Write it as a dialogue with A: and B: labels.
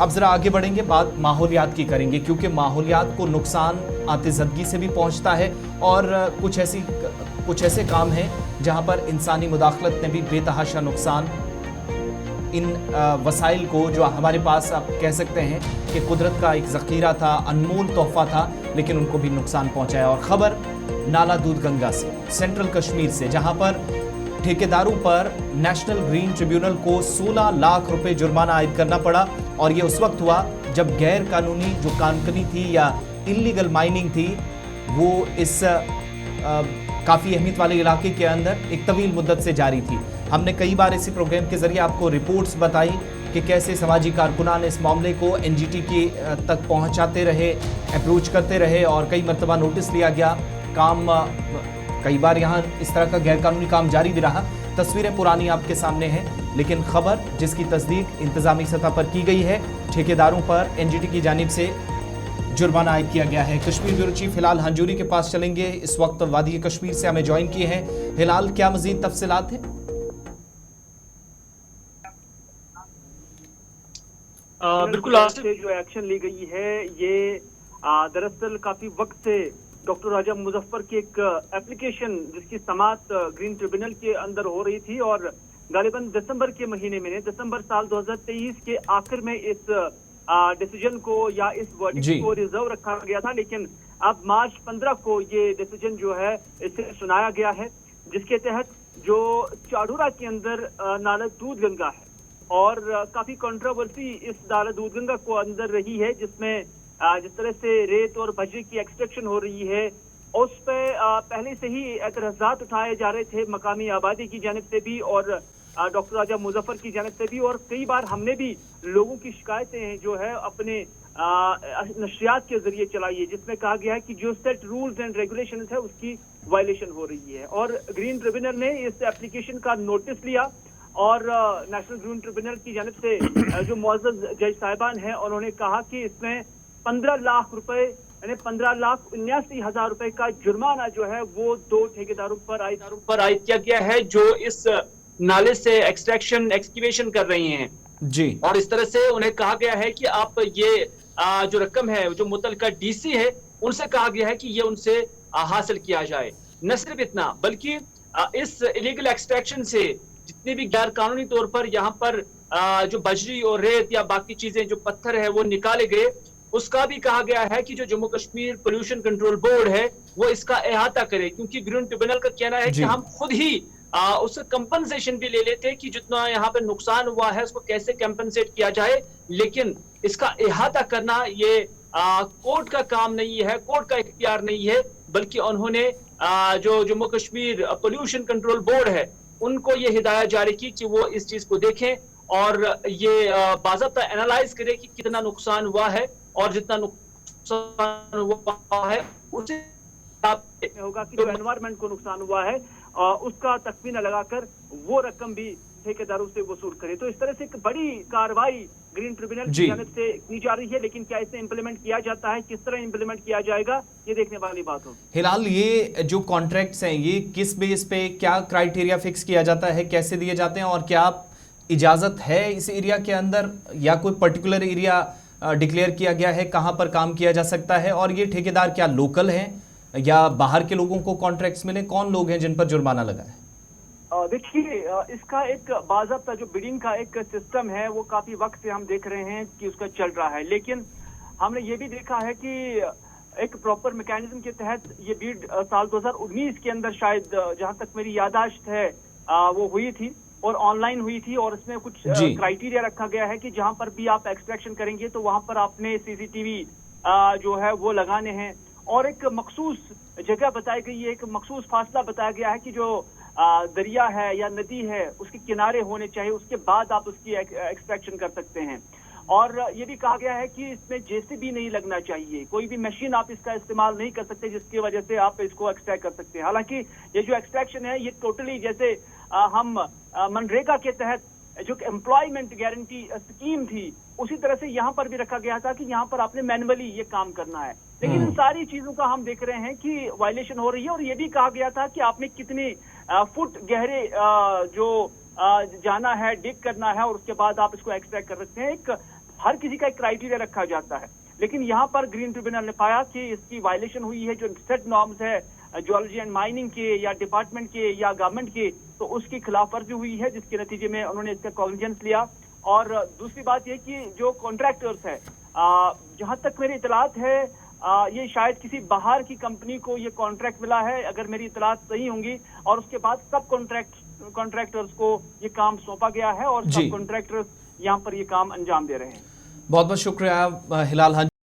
A: अब जरा आगे बढ़ेंगे, बात माहौलियात की करेंगे, क्योंकि माहौलियात को नुकसान आतिज़दगी से भी पहुंचता है और कुछ ऐसे काम हैं जहां पर इंसानी मुदाखलत ने भी बेतहाशा नुकसान इन वसाइल को, जो हमारे पास आप कह सकते हैं कि कुदरत का एक ज़ख़ीरा था, अनमोल तोहफ़ा था, लेकिन उनको भी नुकसान पहुंचाया। और ख़बर नाला दूध गंगा से, सेंट्रल कश्मीर से, जहां पर ठेकेदारों पर नेशनल ग्रीन ट्रिब्यूनल को 16 लाख रुपए जुर्माना आयद करना पड़ा। और ये उस वक्त हुआ जब गैर कानूनी जो कानूनी थी या इल्लीगल माइनिंग थी वो इस काफ़ी अहमियत वाले इलाके के अंदर एक तवील मुद्दत से जारी थी। हमने कई बार इसी प्रोग्राम के जरिए आपको रिपोर्ट्स बताई कि कैसे समाजी कारकुनान इस मामले को एनजीटी की तक पहुंचाते रहे, अप्रोच करते रहे और कई मरतबा नोटिस लिया गया। काम कई बार यहाँ इस तरह का गैरकानूनी काम जारी भी रहा। तस्वीरें पुरानी आपके सामने हैं, लेकिन खबर जिसकी तस्दीक इंतजामी सतह पर की गई है, ठेकेदारों पर एनजीटी की जानिब से जुर्माना आयद किया गया है। कश्मीर ब्यूरो चीफ हिलाल हंजूरी के पास चलेंगे। इस वक्त वादी कश्मीर से हमें ज्वाइन किए हैं। हिलाल, क्या मजीद तफसीलात हैं?
B: बिल्कुल, आज से जो एक्शन ली गई है ये दरअसल काफी वक्त से डॉक्टर राजा मुजफ्फर की एक एप्लीकेशन जिसकी समाअत ग्रीन ट्रिब्यूनल के अंदर हो रही थी और गालिबन दिसंबर के महीने में, दिसंबर साल 2023 के आखिर में इस डिसीजन को या इस वर्डिक्ट को रिजर्व रखा गया था। लेकिन अब मार्च 15 को ये डिसीजन जो है इसे सुनाया गया है, जिसके तहत जो चाडूरा के अंदर नाला दूध गंगा है और काफी कंट्रोवर्सी इस नाला दूध गंगा को अंदर रही है, जिसमें जिस तरह से रेत और बजरी की एक्सट्रैक्शन हो रही है उस पे पहले से ही एतराज़ात उठाए जा रहे थे मकामी आबादी की जानिब से भी और डॉक्टर राजा मुजफ्फर की जानिब से भी। और कई बार हमने भी लोगों की शिकायतें जो है अपने नशरियात के जरिए चलाई है, जिसमें कहा गया है कि जो सेट रूल्स एंड रेगुलेशन है उसकी वायलेशन हो रही है। और ग्रीन ट्रिब्यूनल ने इस एप्लीकेशन का नोटिस लिया और नेशनल ग्रीन ट्रिब्यूनल की जानिब से जो मुअज़्ज़ज़ जज साहिबान हैं उन्होंने कहा कि इसमें 15 लाख रुपए यानी 15,79,000 रुपए का जुर्माना जो है वो दो ठेकेदारों पर आयद किया गया है जो इस नाले से एक्सट्रैक्शन एक्सकेवेशन कर रही हैं
A: जी।
B: और इस तरह से उन्हें कहा गया है कि आप ये जो रकम है जो मुतलका डीसी है उनसे कहा गया है कि ये उनसे हासिल किया जाए। न सिर्फ इतना बल्कि इस इलीगल एक्सट्रैक्शन से जितने भी गैर कानूनी तौर पर यहाँ पर जो बजरी और रेत या बाकी चीजें जो पत्थर है वो निकाले गए, उसका भी कहा गया है कि जो Jammu Kashmir pollution control board है वो इसका अहाता करे, क्योंकि ग्रीन ट्रिब्यूनल का कहना है कि हम खुद ही उसका कंपनसेशन भी ले लेते हैं कि जितना यहाँ पे नुकसान हुआ है उसको कैसे कंपनसेट किया जाए, लेकिन इसका अहाता करना ये कोर्ट का काम नहीं है, कोर्ट का इख्तियार नहीं है, बल्कि उन्होंने जो Jammu Kashmir pollution control board है उनको ये हिदायत जारी की कि वो इस चीज को देखें और ये बाज़ाब्ता एनालाइज करे कि कितना नुकसान हुआ है और जितना नुकसान हुआ है उसे होगा कि जो एनवायरनमेंट को नुकसान हुआ है उसका तखमीना लगाकर वो रकम भी ठेकेदारों से वसूल करे। तो इस तरह से एक बड़ी कार्रवाई ग्रीन ट्रिब्यूनल की जानिब से की जा रही है, लेकिन क्या इसे इंप्लीमेंट किया जाता है, किस तरह इंप्लीमेंट किया जाएगा, ये देखने वाली बात हो।
A: हिलाल, ये जो कॉन्ट्रैक्ट्स हैं ये किस बेस पे, क्या क्राइटेरिया फिक्स किया जाता है, कैसे दिए जाते हैं और क्या इजाजत है इस एरिया के अंदर या कोई पर्टिकुलर एरिया डिक्लेयर किया गया है कहां पर काम किया जा सकता है? और ये ठेकेदार क्या लोकल हैं या बाहर के लोगों को कॉन्ट्रैक्ट्स मिले? कौन लोग हैं जिन पर जुर्माना लगा है?
B: देखिए, इसका एक बाज़ाब्ता जो बिडिंग का एक सिस्टम है वो काफी वक्त से हम देख रहे हैं कि उसका चल रहा है, लेकिन हमने ये भी देखा है कि एक प्रॉपर मैकेनिज्म के तहत ये बीड साल 2019 के अंदर शायद जहां तक मेरी याददाश्त है वो हुई थी और ऑनलाइन हुई थी और इसमें कुछ क्राइटेरिया रखा गया है कि जहां पर भी आप एक्सट्रैक्शन करेंगे तो वहां पर आपने सीसीटीवी जो है वो लगाने हैं और एक मखसूस जगह बताई गई है, एक मखसूस फासला बताया गया है कि जो दरिया है या नदी है उसके किनारे होने चाहिए, उसके बाद आप उसकी एक्सट्रैक्शन कर सकते हैं। और ये भी कहा गया है कि इसमें जेसीबी नहीं लगना चाहिए, कोई भी मशीन आप इसका इस्तेमाल नहीं कर सकते जिसकी वजह से आप इसको एक्सट्रैक्ट कर सकते हैं। हालांकि ये जो एक्सट्रैक्शन है ये टोटली जैसे हम मनरेगा के तहत जो एम्प्लॉयमेंट गारंटी स्कीम थी उसी तरह से यहाँ पर भी रखा गया था कि यहाँ पर आपने मैनुअली ये काम करना है, लेकिन इन सारी चीजों का हम देख रहे हैं कि वायलेशन हो रही है। और ये भी कहा गया था कि आपने कितने फुट गहरे जो जाना है, डिग करना है और उसके बाद आप इसको एक्सट्रैक्ट कर सकते हैं। एक हर किसी का एक क्राइटेरिया रखा जाता है, लेकिन यहाँ पर ग्रीन ट्रिब्यूनल ने पाया कि इसकी वायलेशन हुई है जो सेट नॉर्म्स है ज्वेलरी एंड माइनिंग के या डिपार्टमेंट के या गवर्नमेंट के, तो उसकी खिलाफ वर्जी हुई है, जिसके नतीजे में उन्होंने इसका कॉग्निजेंस लिया। और दूसरी बात यह कि जो कॉन्ट्रैक्टर्स है, जहां तक मेरी इतलात है, ये शायद किसी बाहर की कंपनी को ये कॉन्ट्रैक्ट मिला है, अगर मेरी इतलात सही होंगी, और उसके बाद सब कॉन्ट्रैक्टर्स को ये काम सौंपा गया है और सब कॉन्ट्रैक्टर्स यहाँ पर ये काम अंजाम दे रहे हैं।
A: बहुत बहुत शुक्रिया हिलाल हंस